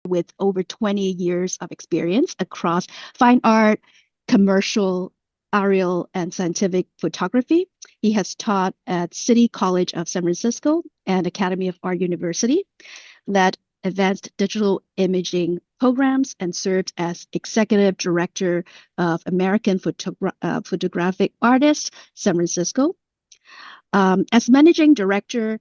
with over 20 years of experience across fine art, commercial, aerial, and scientific photography. He has taught at City College of San Francisco and Academy of Art University, led advanced digital imaging programs, and served as executive director of American Photographic Artists, San Francisco. As managing director,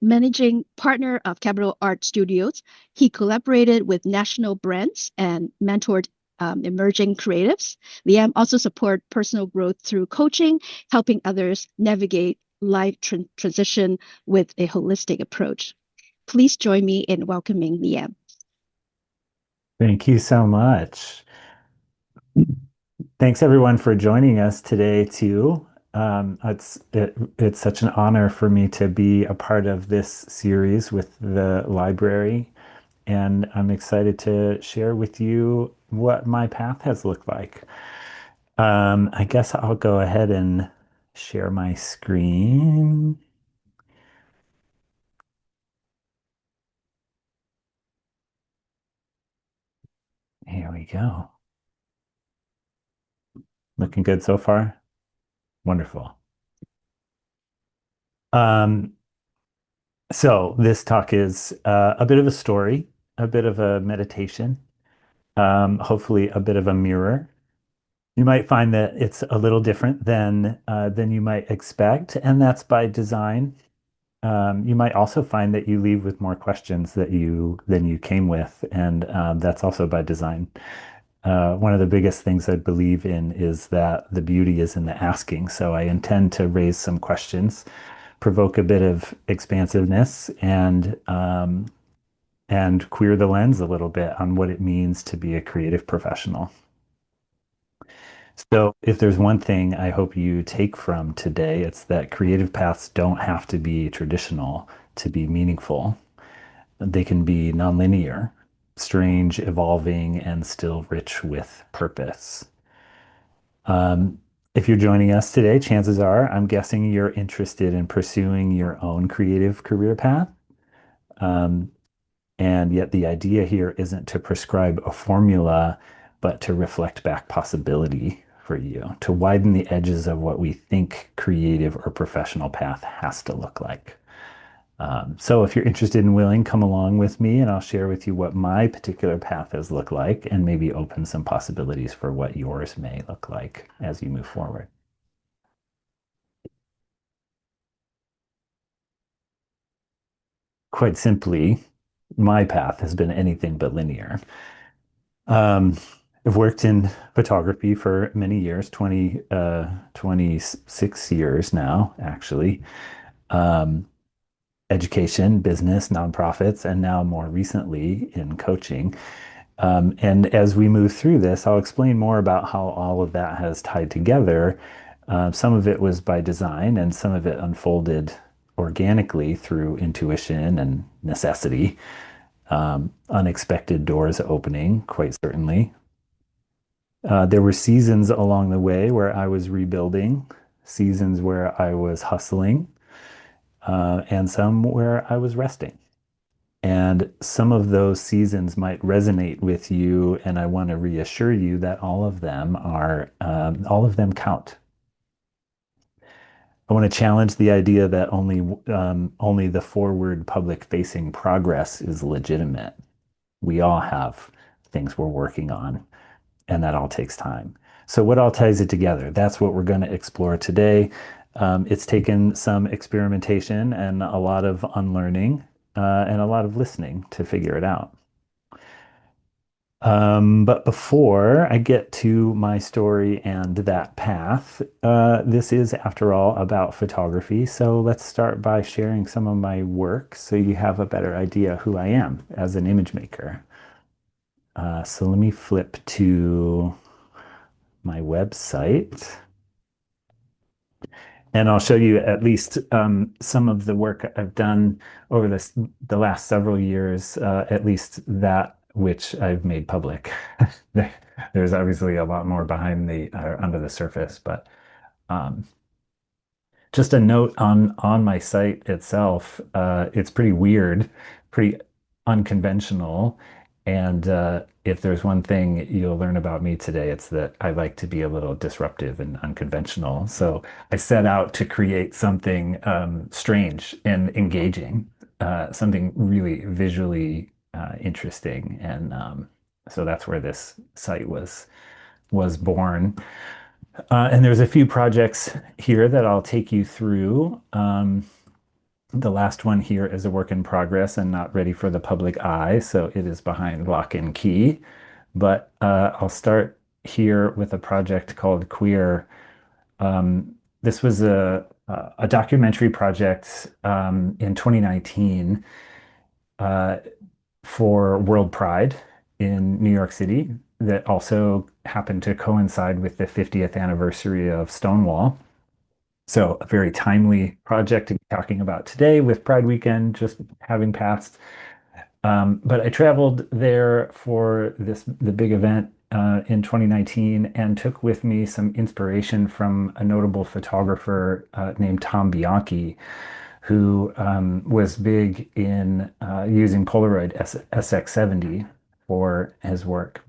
managing partner of Capital Art Studios, he collaborated with national brands and mentored emerging creatives. Liam also support personal growth through coaching, helping others navigate life transition with a holistic approach. Please join me in welcoming Liam. Thank you so much. Thanks everyone for joining us today too. It's such an honor for me to be a part of this series with the library, and I'm excited to share with you what my path has looked like. I guess I'll go ahead and share my screen. Here we go. Looking good so far? Wonderful. Um, So this talk is a bit of a story, a bit of a meditation, hopefully a bit of a mirror. You might find that it's a little different than you might expect, and that's by design. You might also find that you leave with more questions than you came with, and that's also by design. One of the biggest things I believe in is that the beauty is in the asking. So I intend to raise some questions, provoke a bit of expansiveness, and queer the lens a little bit on what it means to be a creative professional. So, if there's one thing I hope you take from today, it's that creative paths don't have to be traditional to be meaningful. They can be nonlinear, strange, evolving, and still rich with purpose. Um, if you're joining us today, chances are I'm guessing you're interested in pursuing your own creative career path. Um, And yet, the idea here isn't to prescribe a formula, but to reflect back possibility for you, to widen the edges of what we think creative or professional path has to look like. So, if you're interested and willing, come along with me and I'll share with you what my particular path has looked like and maybe open some possibilities for what yours may look like as you move forward. Quite simply, my path has been anything but linear. Um, I've worked in photography for many years, 26 years now, actually. Um, Education, business, nonprofits, and now more recently in coaching. And as we move through this, I'll explain more about how all of that has tied together. Some of it was by design, and some of it unfolded organically through intuition and necessity. Unexpected doors opening, quite certainly. There were seasons along the way where I was rebuilding, seasons where I was hustling, and some where I was resting. And some of those seasons might resonate with you, and I want to reassure you that all of them count. I want to challenge the idea that only the forward public-facing progress is legitimate. We all have things we're working on, and that all takes time. So, what all ties it together? That's what we're going to explore today. It's taken some experimentation and a lot of unlearning and a lot of listening to figure it out. But before I get to my story and that path, this is, after all, about photography. So let's start by sharing some of my work so you have a better idea who I am as an image maker. So let me flip to my website. And I'll show you at least some of the work I've done over the last several years, at least that which I've made public. There's obviously a lot more behind the under the surface, but um, just a note on my site itself. It's pretty weird, pretty unconventional. And if there's one thing you'll learn about me today, it's that I like to be a little disruptive and unconventional. So I set out to create something strange and engaging, something really visually interesting. And so that's where this site was born. And there's a few projects here that I'll take you through. The last one here is a work in progress and not ready for the public eye, so it is behind lock and key. But I'll start here with a project called Queer. This was a documentary project in 2019 uh, for World Pride in New York City that also happened to coincide with the 50th anniversary of Stonewall. So a very timely project to be talking about today with Pride Weekend just having passed. But I traveled there for the big event in 2019 and took with me some inspiration from a notable photographer named Tom Bianchi, who was big in using Polaroid SX70 for his work.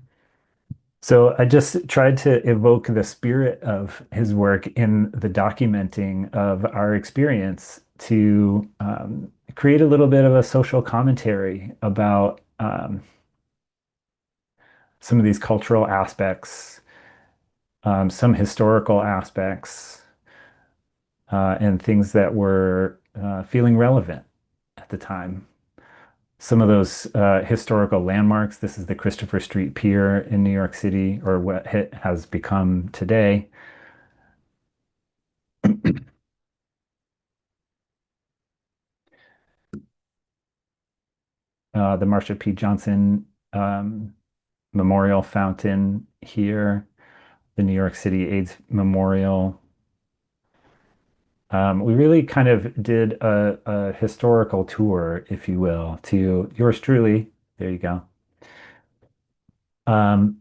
So I just tried to evoke the spirit of his work in the documenting of our experience to create a little bit of a social commentary about some of these cultural aspects, some historical aspects, and things that were feeling relevant at the time. Some of those historical landmarks. This is the Christopher Street Pier in New York City, or what it has become today. The Marsha P. Johnson Memorial Fountain here, the New York City AIDS Memorial. We really kind of did a historical tour, if you will, to yours truly. There you go. To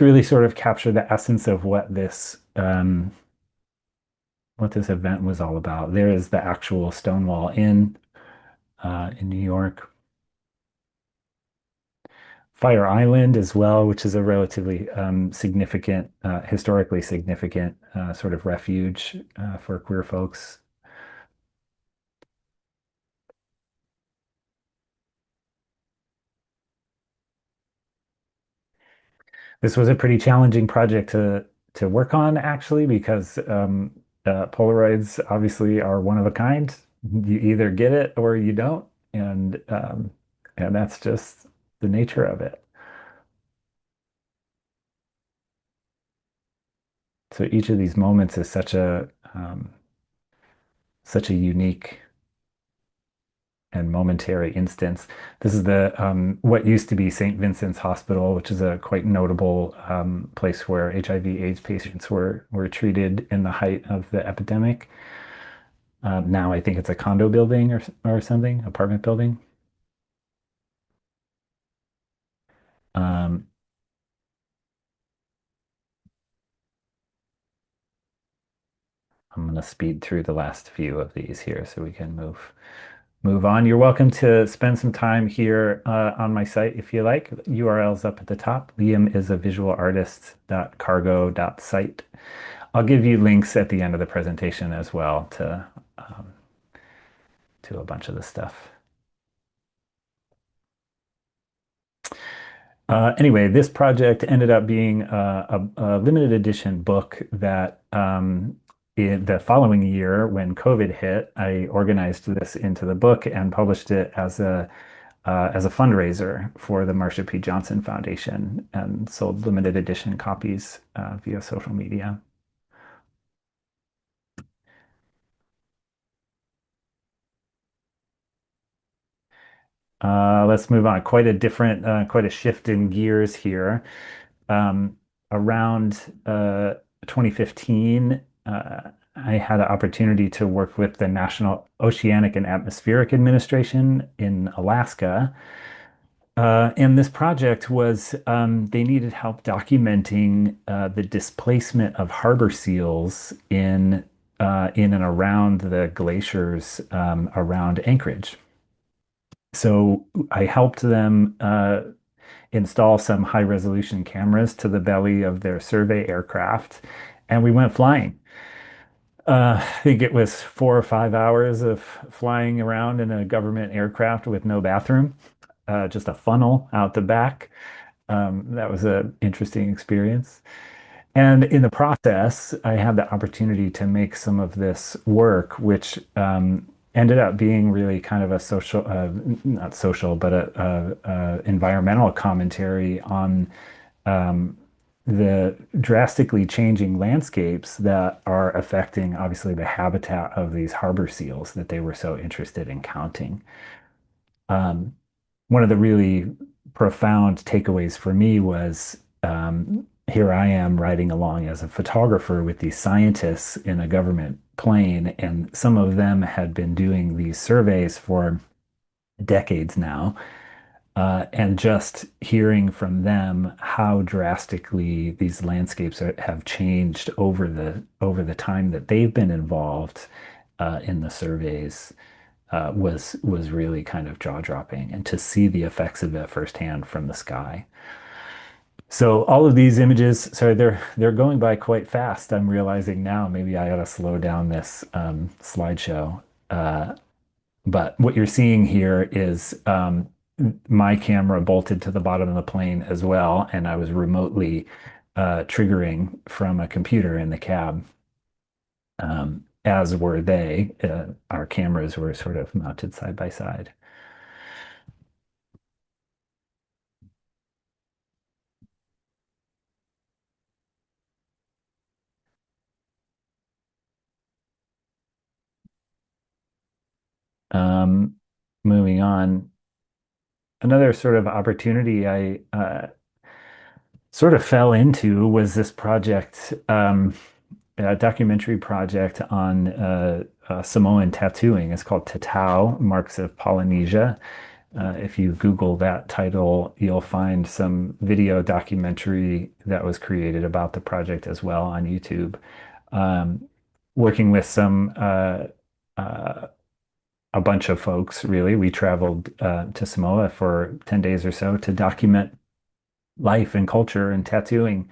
really sort of capture the essence of what this event was all about. There is the actual Stonewall Inn in New York. Fire Island as well, which is a relatively significant, historically significant sort of refuge for queer folks. This was a pretty challenging project to work on, actually, because Polaroids obviously are one of a kind. You either get it or you don't, and that's just the nature of it. So each of these moments is such a unique and momentary instance. This is the what used to be St. Vincent's Hospital, which is a quite notable place where HIV/AIDS patients were treated in the height of the epidemic. Now I think it's a condo building or something, apartment building. Um, I'm going to speed through the last few of these here so we can move on. You're welcome to spend some time here on my site if you like. URL's up at the top. Liam is a visual artist.cargo.site. I'll give you links at the end of the presentation as well to a bunch of the stuff. Anyway, this project ended up being a limited edition book that in the following year, when COVID hit, I organized this into the book and published it as a fundraiser for the Marsha P. Johnson Foundation and sold limited edition copies via social media. Let's move on. Quite a shift in gears here. Around 2015, I had an opportunity to work with the National Oceanic and Atmospheric Administration in Alaska. And this project was they needed help documenting the displacement of harbor seals in and around the glaciers around Anchorage. So I helped them install some high resolution cameras to the belly of their survey aircraft, and we went flying. I think it was 4 or 5 hours of flying around in a government aircraft with no bathroom, just a funnel out the back. That was an interesting experience. And in the process, I had the opportunity to make some of this work, which ended up being really kind of a social, not social, but a environmental commentary on um, the drastically changing landscapes that are affecting, obviously, the habitat of these harbor seals that they were so interested in counting. Um, One of the really profound takeaways for me was here I am riding along as a photographer with these scientists in a government plane, and some of them had been doing these surveys for decades now. And just hearing from them how drastically these landscapes have changed over the time that they've been involved in the surveys was really kind of jaw-dropping, and to see the effects of it firsthand from the sky. So all of these images, sorry, they're going by quite fast. I'm realizing now maybe I ought to slow down this slideshow. Uh, but what you're seeing here is my camera bolted to the bottom of the plane as well, and I was remotely triggering from a computer in the cab, as were they. Our cameras were sort of mounted side by side. Um, Moving on, another sort of opportunity I sort of fell into was this project, a documentary project on Samoan tattooing. It's called Tatau, Marks of Polynesia. If you Google that title, you'll find some video documentary that was created about the project as well on YouTube. Um, Working with uh, a bunch of folks, really. We traveled to Samoa for 10 days or so to document life and culture and tattooing.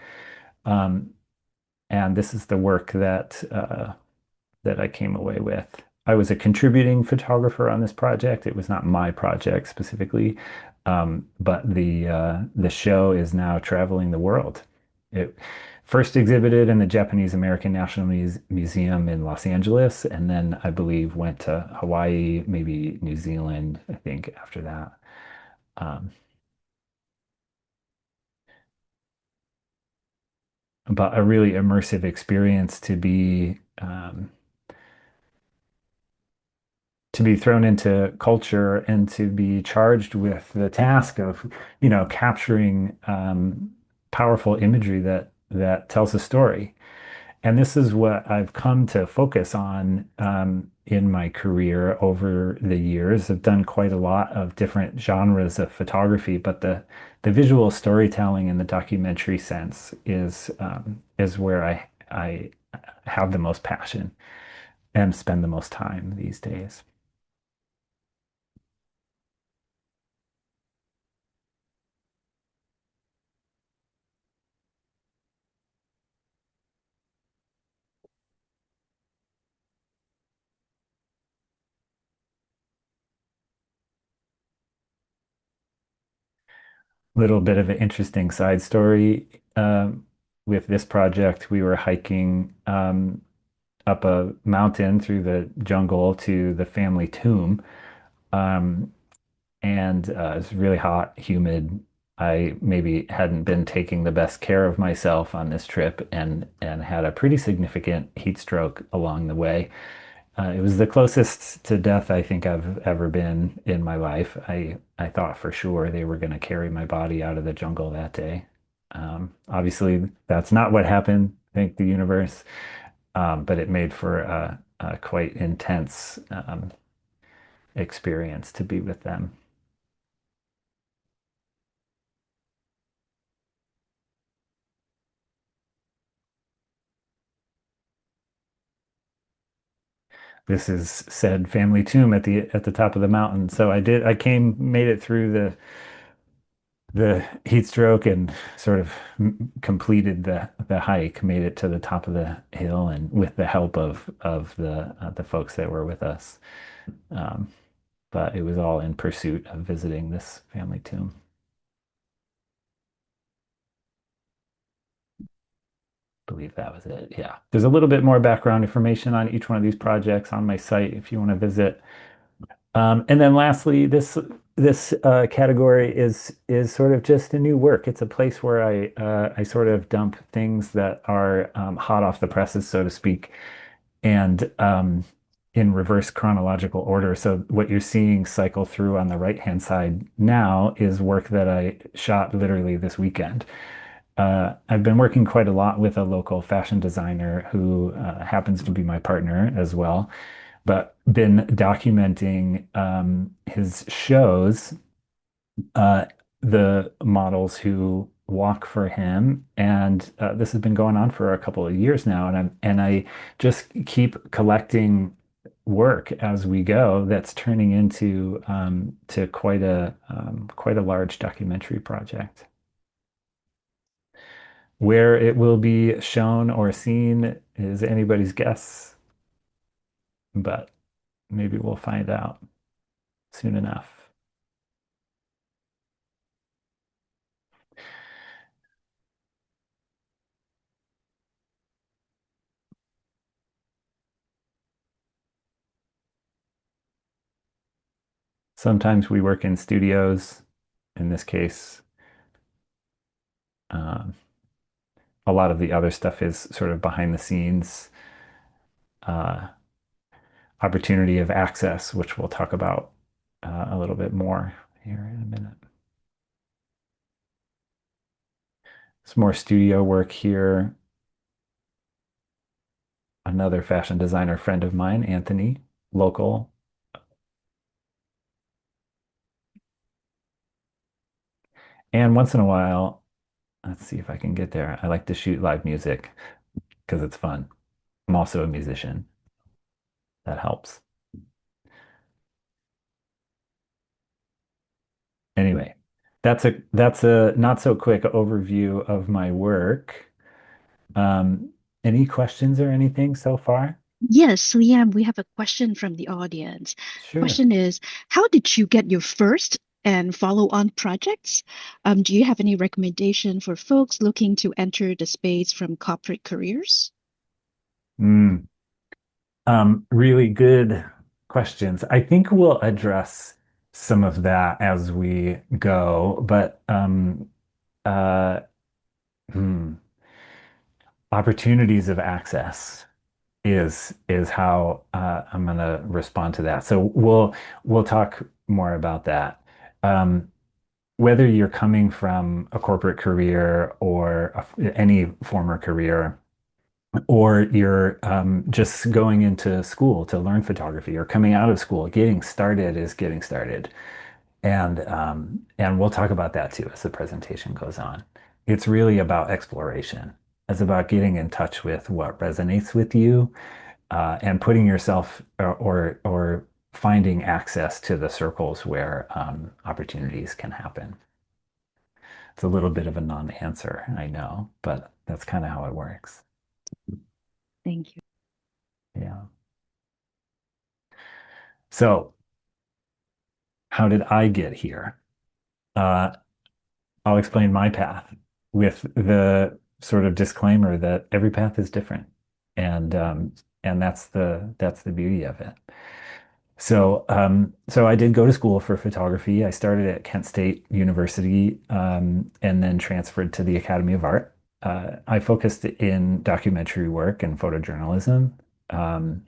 Um, and this is the work that I came away with. I was a contributing photographer on this project. It was not my project specifically, but the show is now traveling the world. It first exhibited in the Japanese American National Museum in Los Angeles, and then I believe went to Hawaii, maybe New Zealand, I think, after that. Um, but a really immersive experience to be thrown into culture and to be charged with the task of, capturing powerful imagery that tells a story. And this is what I've come to focus on in my career over the years. I've done quite a lot of different genres of photography, but the visual storytelling in the documentary sense is where I have the most passion and spend the most time these days. Little bit of an interesting side story. With this project, we were hiking up a mountain through the jungle to the family tomb. Um, and it was really hot, humid. I maybe hadn't been taking the best care of myself on this trip, and had a pretty significant heat stroke along the way. It was the closest to death I think I've ever been in my life. I thought for sure they were going to carry my body out of the jungle that day. Obviously, that's not what happened, thank the universe. But it made for a quite intense experience to be with them. this is said family tomb at the top of the mountain. So made it through the heat stroke and sort of completed the hike, made it to the top of the hill, and with the help of the folks that were with us. Um, but it was all in pursuit of visiting this family tomb. Believe that was it. Yeah. There's a little bit more background information on each one of these projects on my site if you want to visit. And then lastly, this category is sort of just a new work. It's a place where I sort of dump things that are hot off the presses, so to speak, and in reverse chronological order. So what you're seeing cycle through on the right-hand side now is work that I shot literally this weekend. I've been working quite a lot with a local fashion designer who happens to be my partner as well, but been documenting his shows, uh, the models who walk for him, and this has been going on for a couple of years now, and I just keep collecting work as we go that's turning into to quite a large documentary project. Where it will be shown or seen is anybody's guess, but maybe we'll find out soon enough. Sometimes we work in studios. In this case, um, a lot of the other stuff is sort of behind the scenes uh, opportunity of access, which we'll talk about a little bit more here in a minute. Some more studio work here. Another fashion designer friend of mine, Anthony, local. And once in a while, let's see if I can get there. I like to shoot live music because it's fun. I'm also a musician. That helps. Anyway, that's a not so quick overview of my work. Um, any questions or anything so far? Yes, Liam, we have a question from the audience. Sure. Question is, how did you get your first and follow-on projects? Do you have any recommendation for folks looking to enter the space from corporate careers? Mm, really good questions. I think we'll address some of that as we go, but uh, hmm, opportunities of access is how I'm going to respond to that. So we'll talk more about that. Um, Whether you're coming from a corporate career or any former career, or you're just going into school to learn photography, or coming out of school, getting started is getting started. And we'll talk about that too as the presentation goes on. It's really about exploration. It's about getting in touch with what resonates with you, and putting yourself or finding access to the circles where opportunities can happen. It's a little bit of a non-answer, I know, but that's kind of how it works. Thank you. Yeah. So, how did I get here? Uh, I'll explain my path with the sort of disclaimer that every path is different, and that's the beauty of it. So I did go to school for photography. I started at Kent State University, and then transferred to the Academy of Art. I focused in documentary work and photojournalism. Um,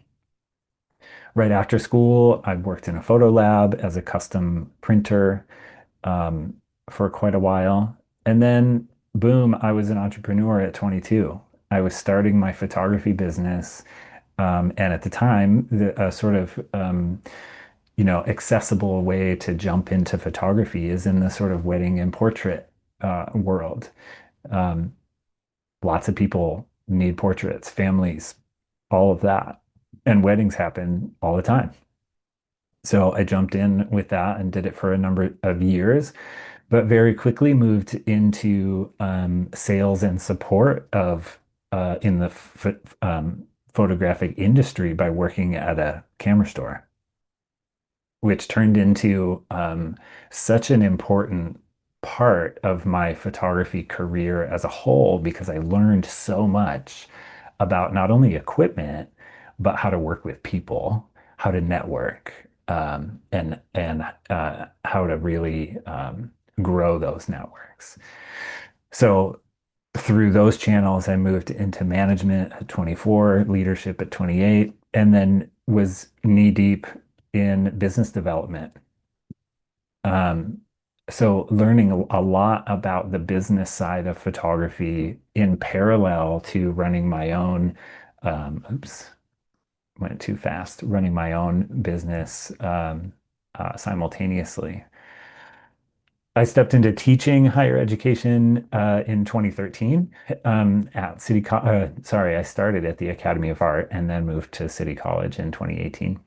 right after school, I worked in a photo lab as a custom printer, um, for quite a while. And then, boom, I was an entrepreneur at 22. I was starting my photography business. And at the time, a sort of accessible way to jump into photography is in the sort of wedding and portrait world. Um, Lots of people need portraits, families, all of that. and weddings happen all the time. So I jumped in with that and did it for a number of years, but very quickly moved into sales and support of in the photographic industry by working at a camera store, which turned into such an important part of my photography career as a whole because I learned so much about not only equipment, but how to work with people, how to network, and how to really grow those networks. So through those channels, I moved into management at 24, leadership at 28, and then was knee deep in business development. Um, so learning a lot about the business side of photography in parallel to running my own, oops, went too fast, running my own business simultaneously. I stepped into teaching higher education in 2013 at sorry, I started at the Academy of Art and then moved to City College in 2018.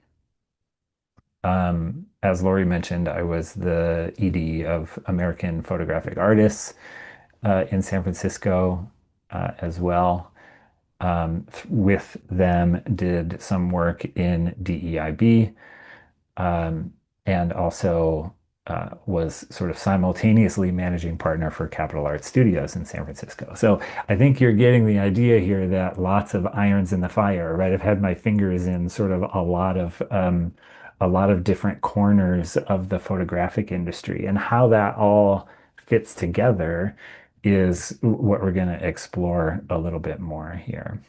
As Lori mentioned, I was the ED of American Photographic Artists in San Francisco as well. With them, did some work in DEIB, um, and also was sort of simultaneously managing partner for Capital Arts Studios in San Francisco. So I think you're getting the idea here that lots of irons in the fire, right? I've had my fingers in sort of a lot of different corners of the photographic industry, and how that all fits together is what we're going to explore a little bit more here.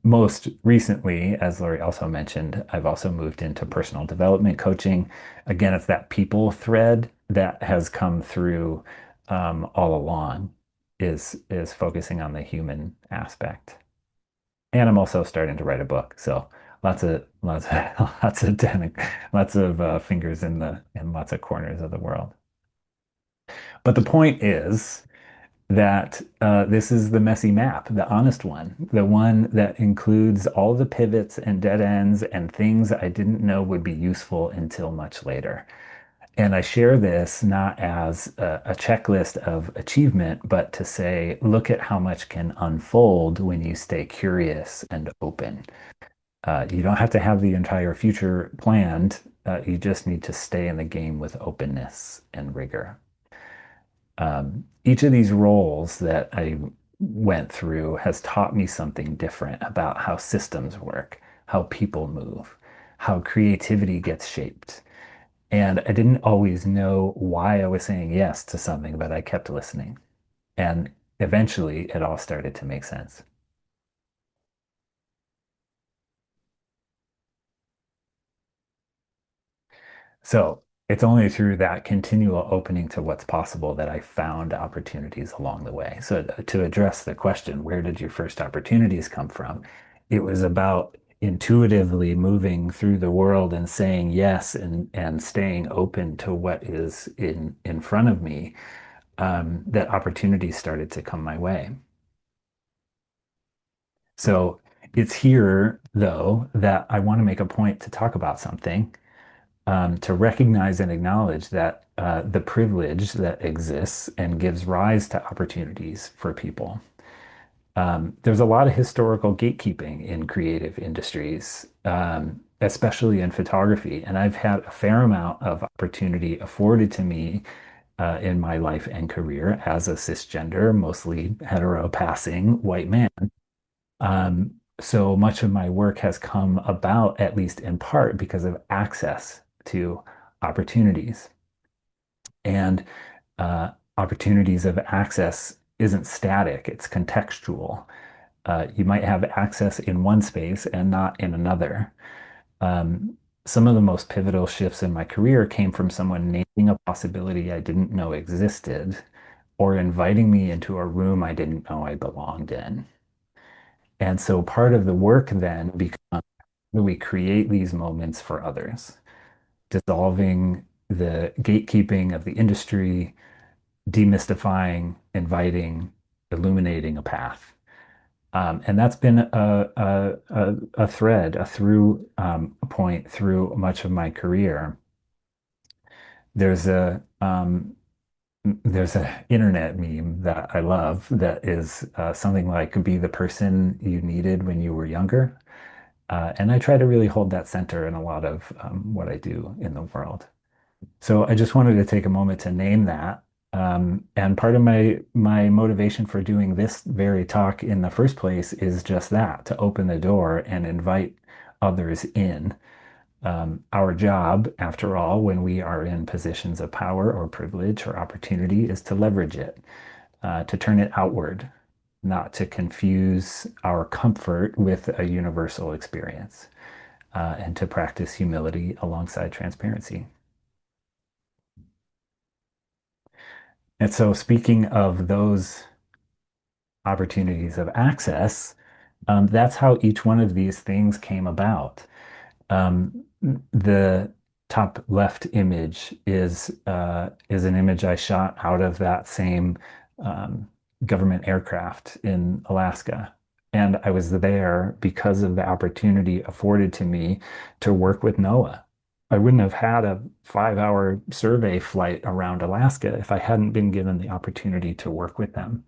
Most recently, as Lori also mentioned, I've also moved into personal development coaching. Again, it's that people thread that has come through all along, is focusing on the human aspect. And I'm also starting to write a book, so lots of lots of fingers in lots of corners of the world. But the point is that this is the messy map, the honest one, the one that includes all the pivots and dead ends and things I didn't know would be useful until much later. And I share this not as a checklist of achievement, but to say, look at how much can unfold when you stay curious and open. You don't have to have the entire future planned. You just need to stay in the game with openness and rigor. Each of these roles that I went through has taught me something different about how systems work, how people move, how creativity gets shaped. And I didn't always know why I was saying yes to something, but I kept listening. And eventually it all started to make sense. So it's only through that continual opening to what's possible that I found opportunities along the way. So to address the question, where did your first opportunities come from? It was about intuitively moving through the world and saying yes and staying open to what is in front of me, that opportunities started to come my way. So it's here, though, that I want to make a point to talk about something, to recognize and acknowledge that the privilege that exists and gives rise to opportunities for people. There's a lot of historical gatekeeping in creative industries, especially in photography. And I've had a fair amount of opportunity afforded to me in my life and career as a cisgender, mostly hetero passing white man. So much of my work has come about, at least in part, because of access to opportunities. And opportunities of access isn't static, it's contextual. You might have access in one space and not in another. Some of the most pivotal shifts in my career came from someone naming a possibility I didn't know existed, or inviting me into a room I didn't know I belonged in. And so part of the work then becomes, how do we create these moments for others, dissolving the gatekeeping of the industry, demystifying, inviting, illuminating a path. And that's been a thread, a through point through much of my career. There's a internet meme that I love that is something like be the person you needed when you were younger. And I try to really hold that center in a lot of what I do in the world. So I just wanted to take a moment to name that. And part of my motivation for doing this very talk in the first place is just that, to open the door and invite others in. Our job, after all, when we are in positions of power or privilege or opportunity, is to leverage it, to turn it outward, not to confuse our comfort with a universal experience, and to practice humility alongside transparency. And so, speaking of those opportunities of access, that's how each one of these things came about. The top left image is an image I shot out of that same um, government aircraft in Alaska. And I was there because of the opportunity afforded to me to work with NOAA. I wouldn't have had a 5 hour survey flight around Alaska if I hadn't been given the opportunity to work with them.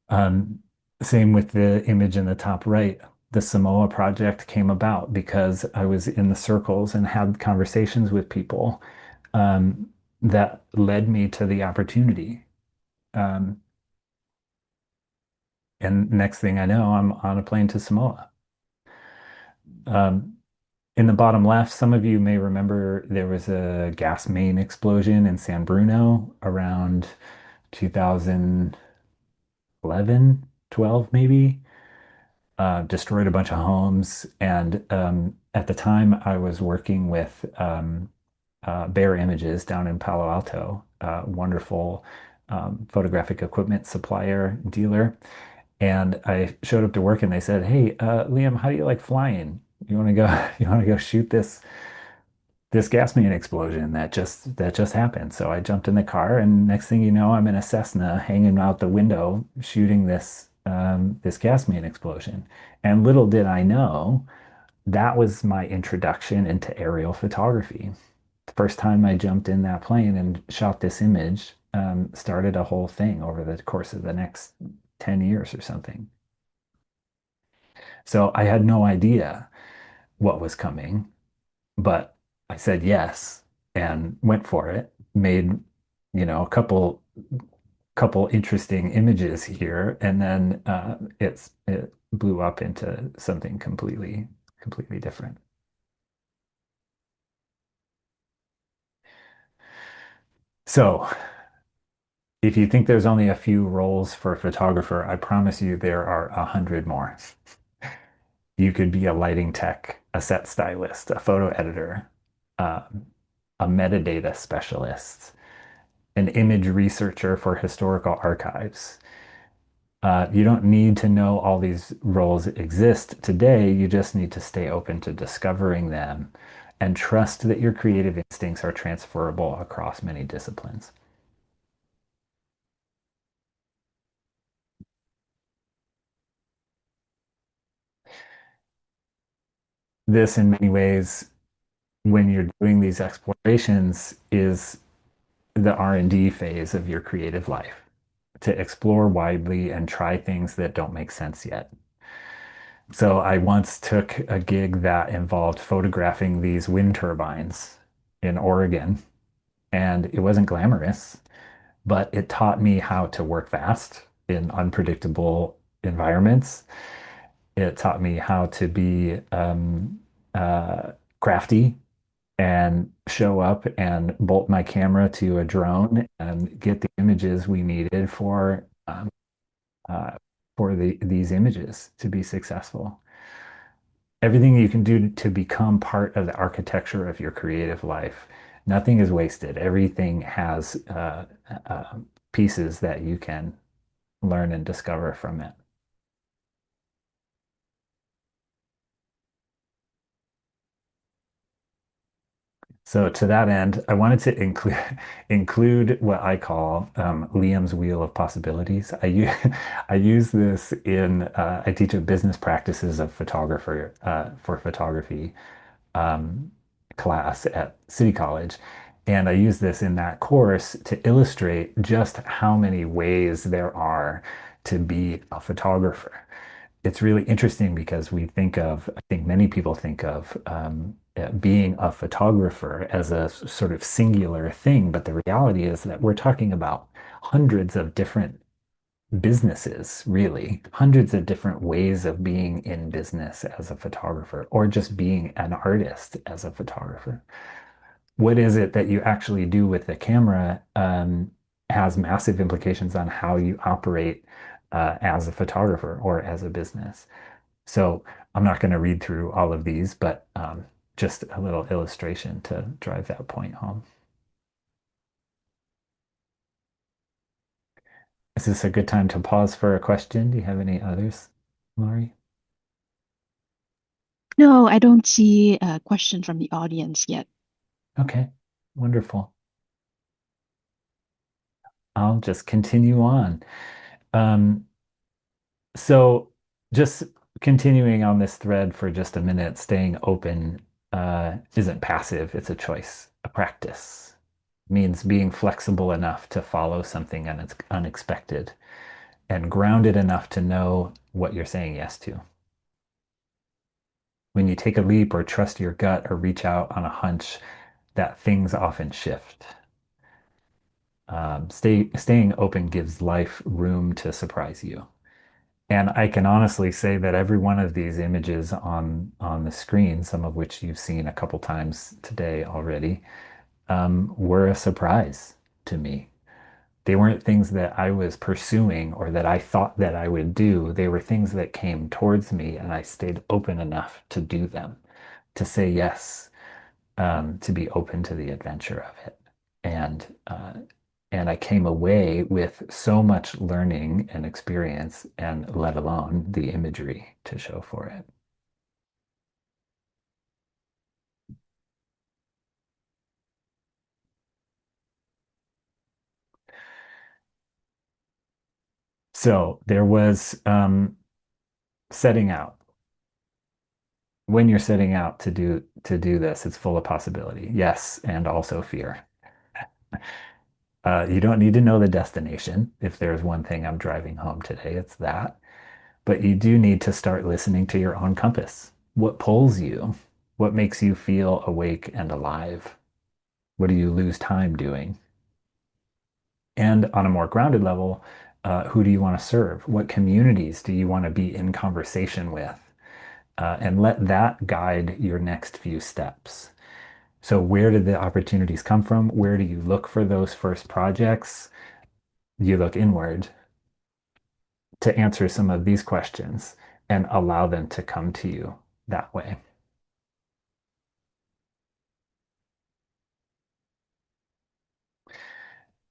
Um, Same with the image in the top right. The Samoa project came about because I was in the circles and had conversations with people that led me to the opportunity. Um, and next thing I know, I'm on a plane to Samoa. Um, in the bottom left, some of you may remember there was a gas main explosion in San Bruno around 2011, 12 maybe. Destroyed a bunch of homes. And at the time, I was working with Bear Images down in Palo Alto, wonderful photographic equipment supplier dealer. And I showed up to work, and they said, "Hey, Liam, how do you like flying? You want to go? You want to go shoot this gas main explosion that just happened?" So I jumped in the car, and next thing you know, I'm in a Cessna hanging out the window shooting this gas main explosion. And little did I know that was my introduction into aerial photography. The first time I jumped in that plane and shot this image, started a whole thing over the course of the next 10 years or something. So I had no idea what was coming, but I said yes and went for it. Made, a couple interesting images here, and then it blew up into something completely different. So, if you think there's only a few roles for a photographer, I promise you there are 100 more. You could be a lighting tech, a set stylist, a photo editor, um, a metadata specialist, an image researcher for historical archives. You don't need to know all these roles exist today. You just need to stay open to discovering them and trust that your creative instincts are transferable across many disciplines. This, in many ways, when you're doing these explorations, is the R&D phase of your creative life, to explore widely and try things that don't make sense yet. So I once took a gig that involved photographing these wind turbines in Oregon, and it wasn't glamorous, but it taught me how to work fast in unpredictable environments. It taught me how to be uh, crafty and show up and bolt my camera to a drone and get the images we needed uh, for these images to be successful. Everything you can do to become part of the architecture of your creative life. Nothing is wasted. Everything has uh, pieces that you can learn and discover from it. So to that end, I wanted to include what I call Liam's Wheel of Possibilities. I use this in I teach a business practices of photographer for photography um, class at City College, and I use this in that course to illustrate just how many ways there are to be a photographer. It's really interesting because I think many people think of being a photographer as a sort of singular thing, but the reality is that we're talking about hundreds of different businesses, really, hundreds of different ways of being in business as a photographer, or just being an artist as a photographer. What is it that you actually do with the camera has massive implications on how you operate as a photographer or as a business. So I'm not going to read through all of these, but just a little illustration to drive that point home. Is this a good time to pause for a question? Do you have any others, Laurie? No, I don't see a question from the audience yet. Okay, wonderful. I'll just continue on. Um, so just continuing on this thread for just a minute, staying open isn't passive, it's a choice, a practice. Means being flexible enough to follow something unexpected and grounded enough to know what you're saying yes to. When you take a leap or trust your gut or reach out on a hunch, that things often shift. Staying open gives life room to surprise you. And I can honestly say that every one of these images on the screen, some of which you've seen a couple times today already, were a surprise to me. They weren't things that I was pursuing or that I thought that I would do. They were things that came towards me, and I stayed open enough to do them, to say yes, to be open to the adventure of it. And and I came away with so much learning and experience, and let alone the imagery to show for it. So there was setting out. When you're setting out to do this, it's full of possibility. Yes, and also fear. You don't need to know the destination. If there's one thing I'm driving home today, it's that. But you do need to start listening to your own compass. What pulls you? What makes you feel awake and alive? What do you lose time doing? And on a more grounded level, who do you want to serve? What communities do you want to be in conversation with? And let that guide your next few steps. So, where did the opportunities come from? Where do you look for those first projects? You look inward to answer some of these questions and allow them to come to you that way.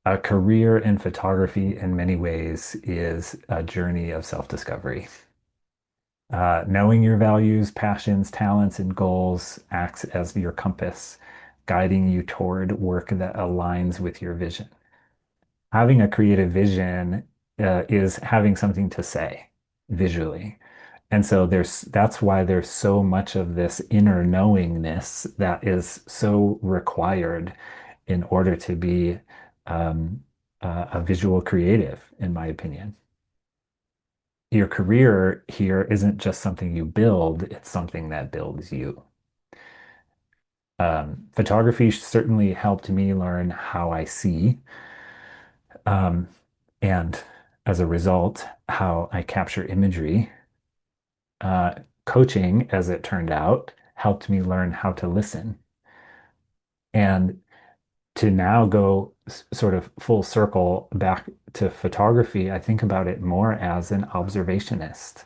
A career in photography, in many ways, is a journey of self discovery. Knowing your values, passions, talents, and goals acts as your compass, guiding you toward work that aligns with your vision. Having a creative vision is having something to say visually. And so that's why there's so much of this inner knowingness that is so required in order to be a visual creative, in my opinion. Your career here isn't just something you build, it's something that builds you. Photography certainly helped me learn how I see, um, and as a result, how I capture imagery. Uh, Coaching, as it turned out, helped me learn how to listen. And to now go sort of full circle back to photography, I think about it more as an observationist,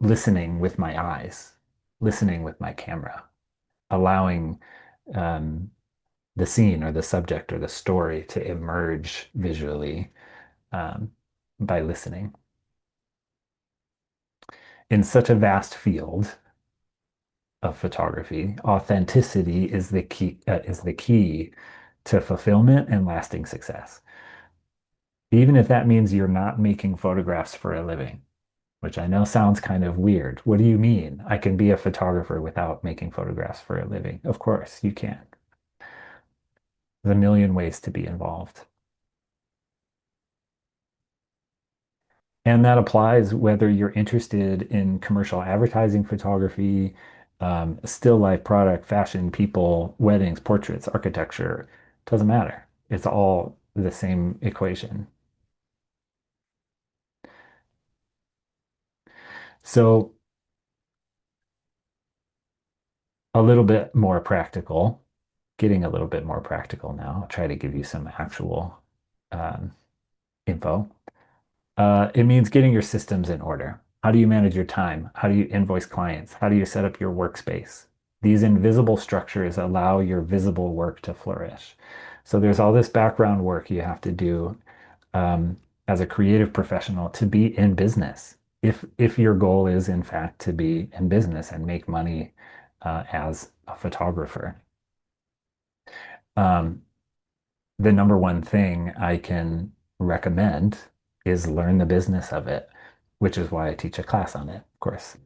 listening with my eyes, listening with my camera, allowing um, the scene or the subject or the story to emerge visually um, by listening. In such a vast field, of photography. Authenticity is the key to fulfillment and lasting success. Even if that means you're not making photographs for a living, which I know sounds kind of weird. What do you mean? I can be a photographer without making photographs for a living. Of course, you can. There's a million ways to be involved. And that applies whether you're interested in commercial advertising photography, still life product, fashion, people, weddings, portraits, architecture. Doesn't matter. It's all the same equation. So, a little bit more practical, getting a little bit more practical now. I'll try to give you some actual um, info. It means getting your systems in order. How do you manage your time? How do you invoice clients? How do you set up your workspace? These invisible structures allow your visible work to flourish. So there's all this background work you have to do as a creative professional to be in business. If your goal is in fact to be in business and make money as a photographer. Um, the number one thing I can recommend is learn the business of it, which is why I teach a class on it, of course.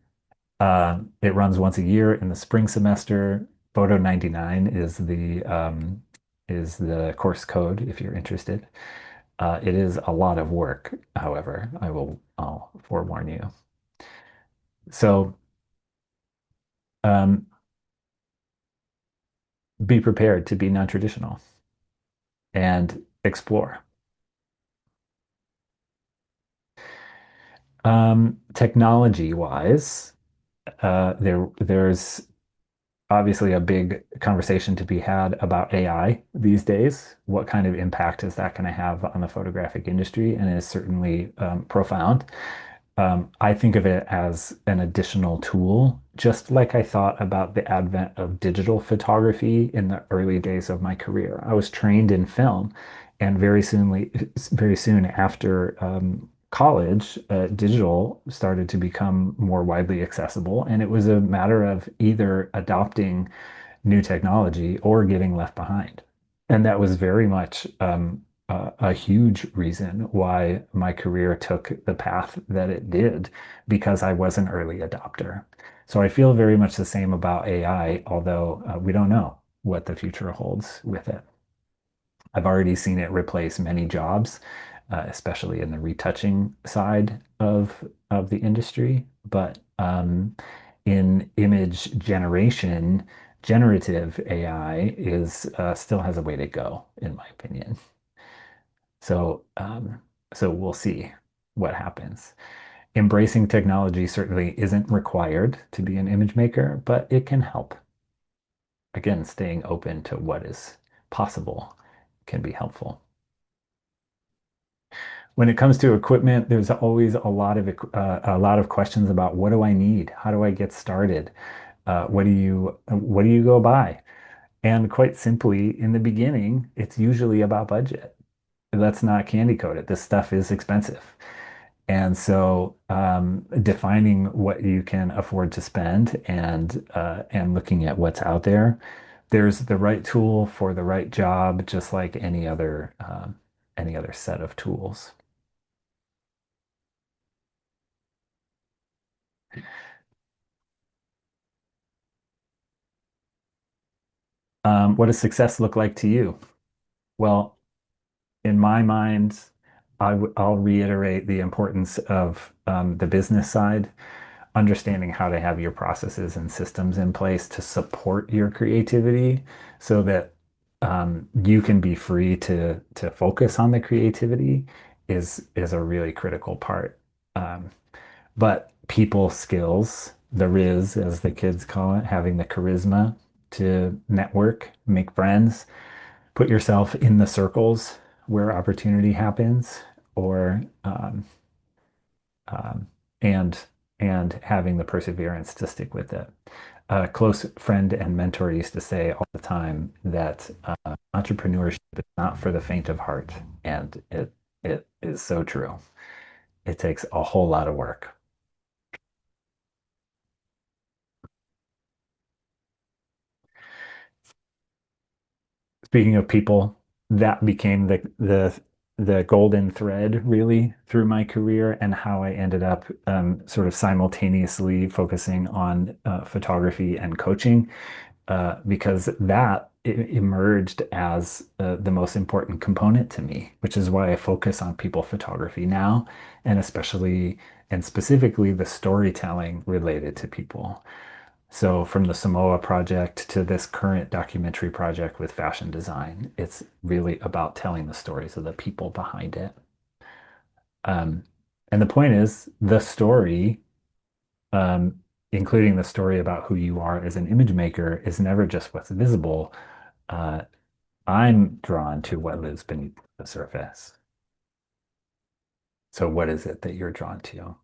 It runs once a year in the spring semester. Photo 99 is the course code if you're interested. It is a lot of work, however, I'll forewarn you. So um, be prepared to be non-traditional and explore. Technology wise, there's obviously a big conversation to be had about AI these days. What kind of impact is that going to have on the photographic industry? And it is certainly profound. I think of it as an additional tool, just like I thought about the advent of digital photography in the early days of my career. I was trained in film, and very soon after college, digital started to become more widely accessible, and it was a matter of either adopting new technology or getting left behind. And that was very much a huge reason why my career took the path that it did, because I was an early adopter. So I feel very much the same about AI, although we don't know what the future holds with it. I've already seen it replace many jobs, especially in the retouching side of the industry. But in image generation, generative AI is still has a way to go, in my opinion. So so we'll see what happens. Embracing technology certainly isn't required to be an image maker, but it can help. Again, staying open to what is possible can be helpful. When it comes to equipment, there's always a lot of questions about what do I need? How do I get started? What do you go by? And quite simply, in the beginning, it's usually about budget. Let's not candy coat it. This stuff is expensive. And so defining what you can afford to spend and looking at what's out there, there's the right tool for the right job, just like any other set of tools. What does success look like to you? Well, in my mind, I'll reiterate the importance of the business side, understanding how to have your processes and systems in place to support your creativity so that you can be free to focus on the creativity is a really critical part. Um, but people skills, the riz, as the kids call it, having the charisma to network, make friends, put yourself in the circles where opportunity happens, or um, and and having the perseverance to stick with it. A close friend and mentor used to say all the time that entrepreneurship is not for the faint of heart, and it is so true. It takes a whole lot of work. Speaking of people, that became the golden thread really through my career and how I ended up sort of simultaneously focusing on photography and coaching because that emerged as the most important component to me, which is why I focus on people photography now, and especially and specifically the storytelling related to people. So from the Samoa project to this current documentary project with fashion design, it's really about telling the stories of the people behind it. Um, and the point is, the story, um, including the story about who you are as an image maker, is never just what's visible. Uh, I'm drawn to what lives beneath the surface. So what is it that you're drawn to?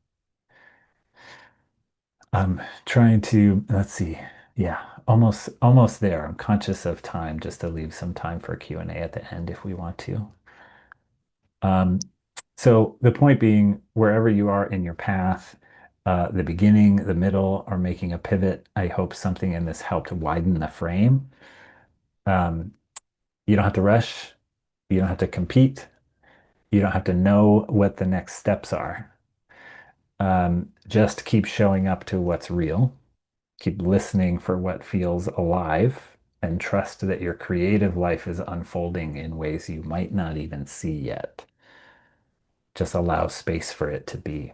I'm trying to, let's see. Yeah, almost there. I'm conscious of time just to leave some time for Q&A at the end if we want to. Um, so the point being, wherever you are in your path, the beginning, the middle, or making a pivot, I hope something in this helped widen the frame. Um, you don't have to rush. You don't have to compete. You don't have to know what the next steps are. Just keep showing up to what's real. Keep listening for what feels alive and trust that your creative life is unfolding in ways you might not even see yet. Just allow space for it to be.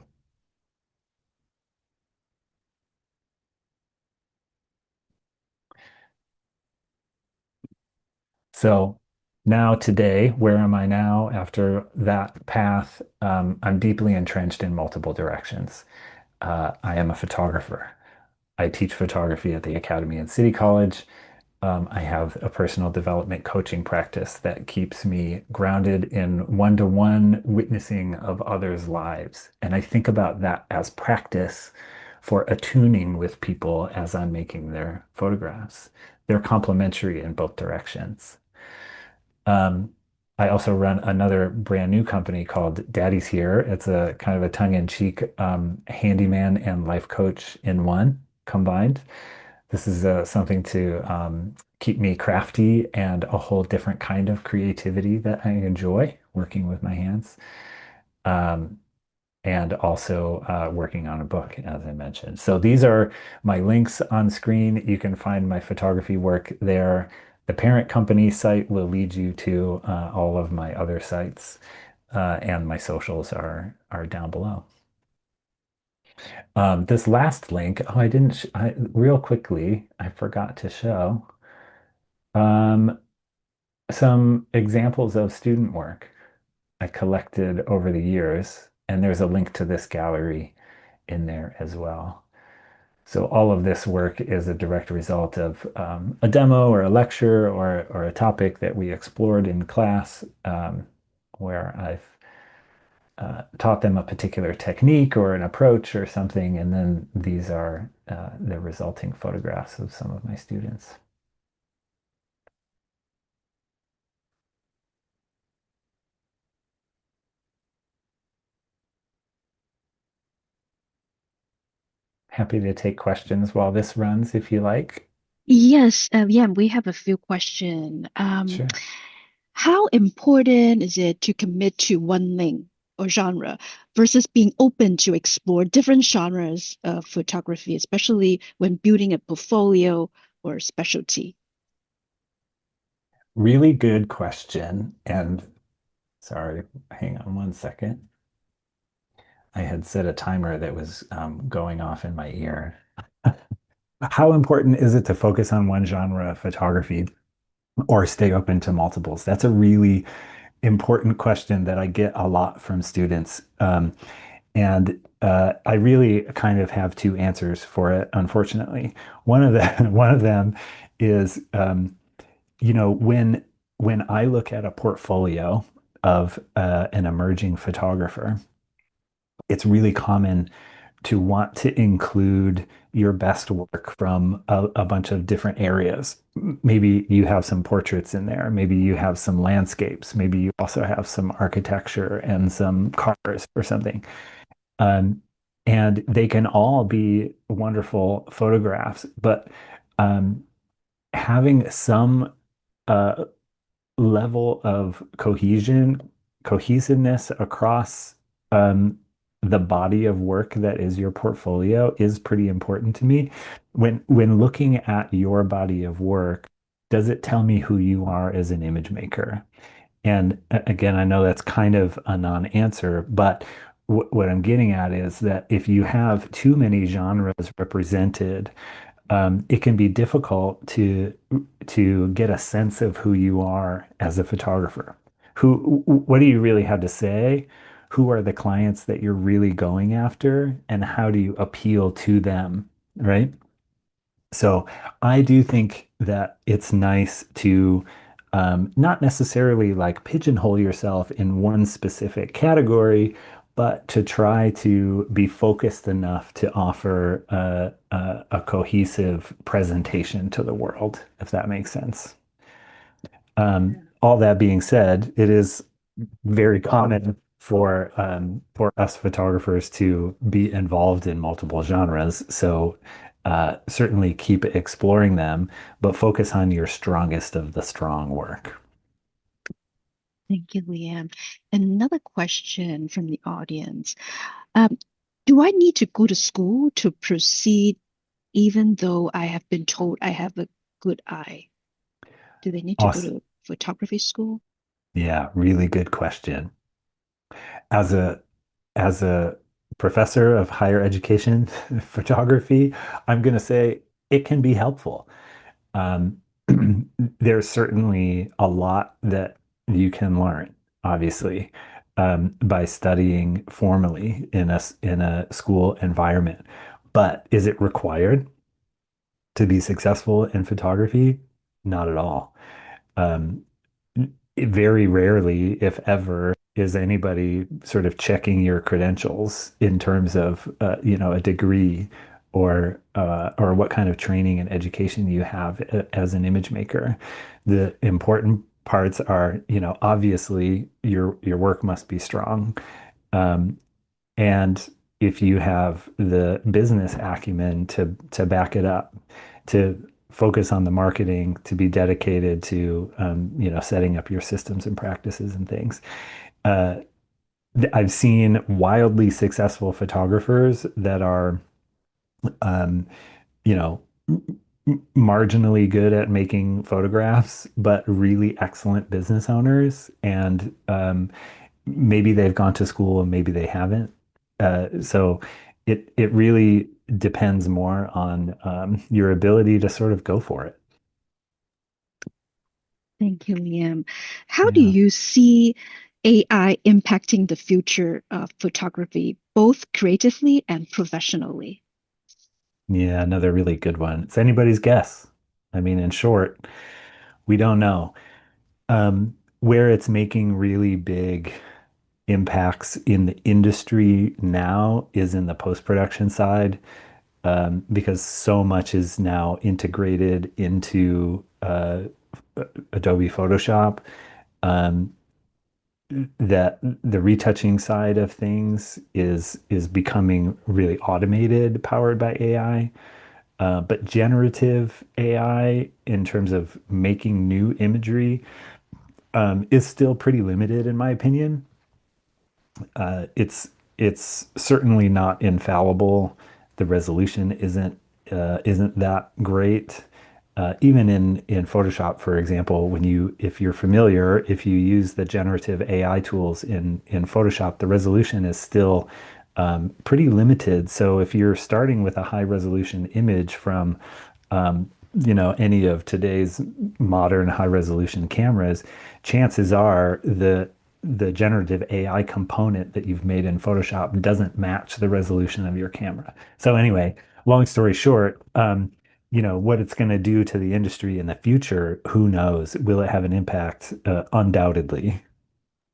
So now, today, where am I now after that path? I'm deeply entrenched in multiple directions. I am a photographer. I teach photography at the Academy and City College. I have a personal development coaching practice that keeps me grounded in one-to-one witnessing of others' lives. And I think about that as practice for attuning with people as I'm making their photographs. They're complementary in both directions. Um, I also run another brand new company called Daddy's Here. It's a kind of a tongue-in-cheek handyman and life coach in one combined. This is something to keep me crafty and a whole different kind of creativity that I enjoy working with my hands. Um, and also working on a book, as I mentioned. So these are my links on screen. You can find my photography work there. The parent company site will lead you to all of my other sites, and my socials are down below. This last link, oh, I didn't, real quickly, I forgot to show um, some examples of student work I collected over the years, and there's a link to this gallery in there as well. So all of this work is a direct result of a demo or a lecture or a topic that we explored in class, where I've taught them a particular technique or an approach or something, and then these are the resulting photographs of some of my students. Happy to take questions while this runs if you like. Yes, yeah, we have a few questions. Sure. How important is it to commit to one lane or genre versus being open to explore different genres of photography, especially when building a portfolio or specialty? Really good question. And sorry, hang on one second. I had set a timer that was going off in my ear. How important is it to focus on one genre of photography or stay open to multiples? That's a really important question that I get a lot from students. And I really kind of have two answers for it, unfortunately. One of them is, when I look at a portfolio of an emerging photographer, it's really common to want to include your best work from a bunch of different areas. Maybe you have some portraits in there. Maybe you have some landscapes. Maybe you also have some architecture and some cars or something. Um, and they can all be wonderful photographs, but um, having some uh, level of cohesiveness across um, the body of work that is your portfolio is pretty important to me. When looking at your body of work, does it tell me who you are as an image maker? And again, I know that's kind of a non-answer, but what I'm getting at is that if you have too many genres represented, it can be difficult to get a sense of who you are as a photographer. What do you really have to say? Who are the clients that you're really going after, and how do you appeal to them, right? So I do think that it's nice to not necessarily like pigeonhole yourself in one specific category, but to try to be focused enough to offer a cohesive presentation to the world, if that makes sense. All that being said, it is very common for us photographers to be involved in multiple genres. So certainly keep exploring them, but focus on your strongest of the strong work. Thank you, Liam. Another question from the audience. Um, do I need to go to school to proceed even though I have been told I have a good eye? Do they need to go Awesome. to photography school? Yeah, really good question. As a professor of higher education photography, I'm going to say it can be helpful. Um, there's certainly a lot that you can learn, obviously, by studying formally in a school environment. But is it required to be successful in photography? Not at all. Um, very rarely, if ever, is anybody sort of checking your credentials in terms of a degree or what kind of training and education you have as an image maker. The important parts are, obviously your work must be strong. Um, and if you have the business acumen to back it up, to focus on the marketing, to be dedicated to setting up your systems and practices and things. Uh, I've seen wildly successful photographers that are um, you know marginally good at making photographs, but really excellent business owners. And maybe they've gone to school and maybe they haven't. So it really depends more on your ability to sort of go for it. Thank you, Liam. How do Yeah. you see AI impacting the future of photography, both creatively and professionally? Yeah, another really good one. It's anybody's guess. I mean, in short, we don't know. Where it's making really big impacts in the industry now is in the post-production side, because so much is now integrated into Adobe Photoshop, um, that the retouching side of things is becoming really automated, powered by AI. But generative AI, in terms of making new imagery, is still pretty limited, in my opinion. It's certainly not infallible. The resolution isn't that great. Even in Photoshop, for example, if you're familiar, if you use the generative AI tools in Photoshop, the resolution is still pretty limited. So if you're starting with a high resolution image from any of today's modern high resolution cameras, chances are the generative AI component that you've made in Photoshop doesn't match the resolution of your camera. So anyway, long story short, what it's going to do to the industry in the future, who knows? Will it have an impact? Undoubtedly.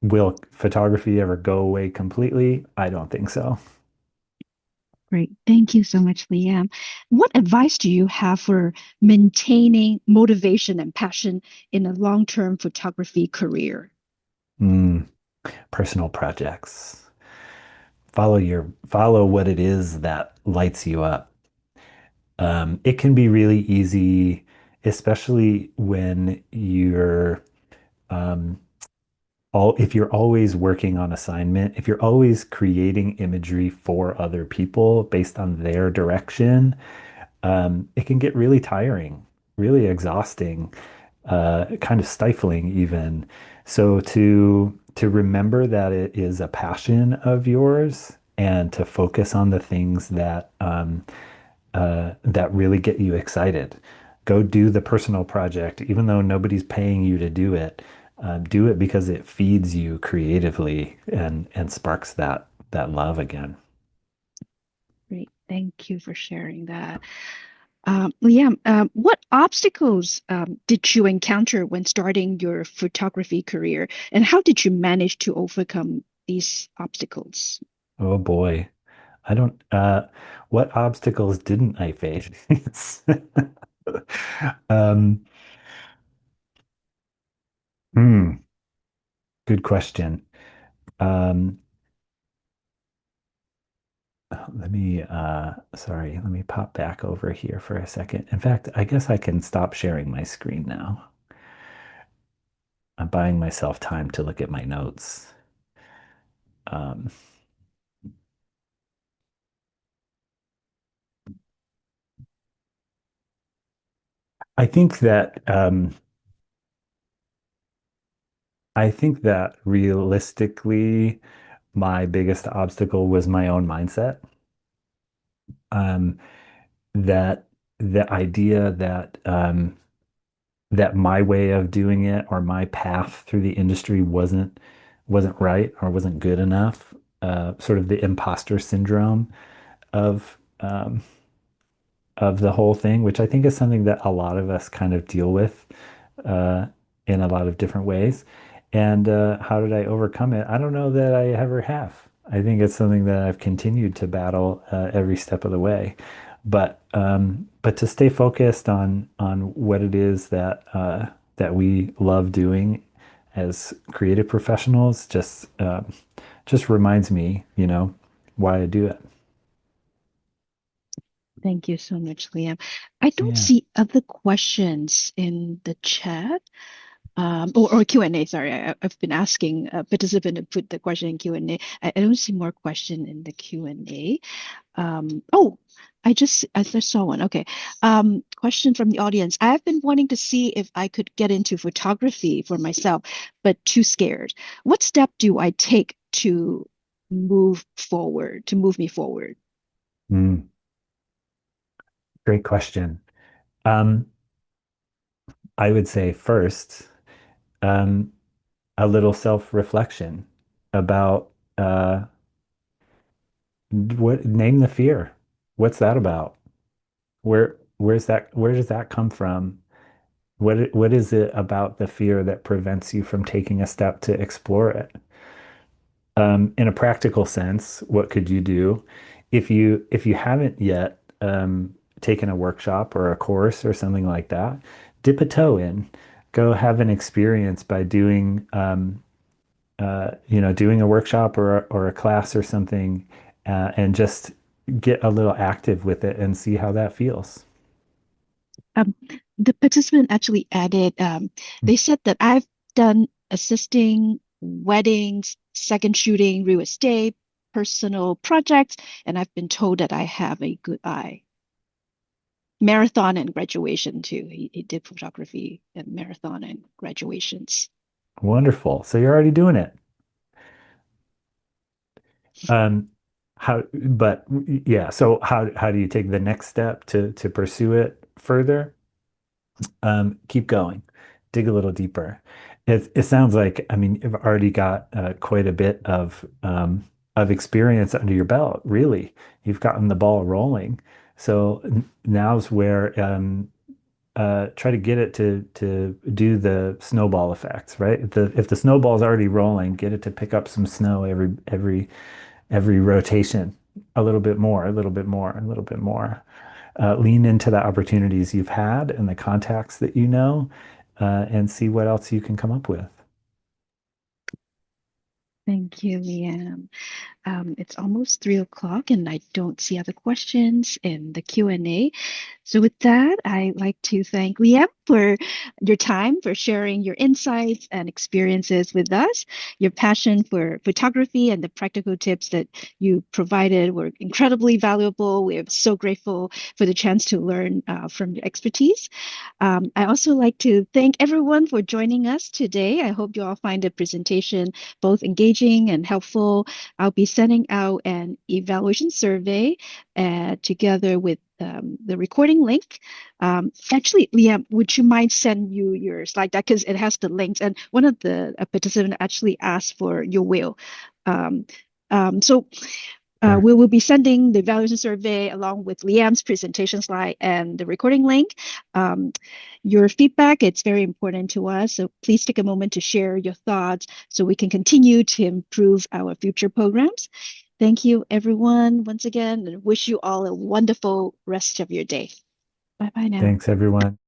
Will photography ever go away completely? I don't think so. Great. Thank you so much, Liam. What advice do you have for maintaining motivation and passion in a long-term photography career? Mm, personal projects. Follow what it is that lights you up. It can be really easy, especially when you're um, all if you're always working on assignment, if you're always creating imagery for other people based on their direction, it can get really tiring, really exhausting, kind of stifling even. So to remember that it is a passion of yours and to focus on the things that really get you excited. Go do the personal project, even though nobody's paying you to do it. Do it because it feeds you creatively and sparks that love again. Great. Thank you for sharing that. Liam, what obstacles did you encounter when starting your photography career, and how did you manage to overcome these obstacles? Oh boy. I don't, what obstacles didn't I face? Um, hmm, good question. Um, sorry, let me pop back over here for a second. In fact, I guess I can stop sharing my screen now. I'm buying myself time to look at my notes. Um, I think that, I think that realistically, my biggest obstacle was my own mindset. Um, that the idea that my way of doing it or my path through the industry wasn't right or wasn't good enough. Sort of the imposter syndrome of the whole thing, which I think is something that a lot of us kind of deal with uh, in a lot of different ways. And how did I overcome it? I don't know that I ever have. I think it's something that I've continued to battle every step of the way. But to stay focused on what it is that we love doing as creative professionals just reminds me, why I do it. Thank you so much, Liam. I don't Yeah. see other questions in the chat. Or Q&A, sorry. I've been asking a participant to put the question in Q&A. I don't see more question in the Q&A. Oh, I just saw one. Okay. Question from the audience. I've been wanting to see if I could get into photography for myself, but too scared. What step do I take to move me forward? Mm, great question. Um, I would say first, um, a little self-reflection about what name the fear. What's that about? Where does that come from? What is it about the fear that prevents you from taking a step to explore it? In a practical sense, what could you do if you haven't yet taken a workshop or a course or something like that? Dip a toe in. Go have an experience by doing a workshop or a class or something, and just get a little active with it and see how that feels. Um, the participant actually added, they said that I've done assisting weddings, second shooting, real estate, personal projects, and I've been told that I have a good eye. Marathon and graduation too. He did photography and marathon and graduations. Wonderful. So you're already doing it. Um, but yeah, so how do you take the next step to pursue it further? Keep going, dig a little deeper. It sounds like, I mean, you've already got quite a bit of experience under your belt, really. You've gotten the ball rolling. So now's where try to get it to do the snowball effects, right? If the snowball's already rolling, get it to pick up some snow every rotation, a little bit more, a little bit more, a little bit more. Lean into the opportunities you've had and the contacts that you know, and see what else you can come up with. Thank you, Leanne. It's almost 3 o'clock, and I don't see other questions in the Q&A. So with that, I'd like to thank Liam for your time, for sharing your insights and experiences with us. Your passion for photography and the practical tips that you provided were incredibly valuable. We are so grateful for the chance to learn from your expertise. I also like to thank everyone for joining us today. I hope you all find the presentation both engaging and helpful. I'll be sending out an evaluation survey together with the recording link. Actually, Liam, would you mind send you your slide deck because it has the links? And one of the participants actually asked for your will. Um, so Sure. we will be sending the evaluation survey along with Liam's presentation slide and the recording link. Um, your feedback, it's very important to us. So please take a moment to share your thoughts so we can continue to improve our future programs. Thank you, everyone, once again, and wish you all a wonderful rest of your day. Bye bye now. Thanks, everyone.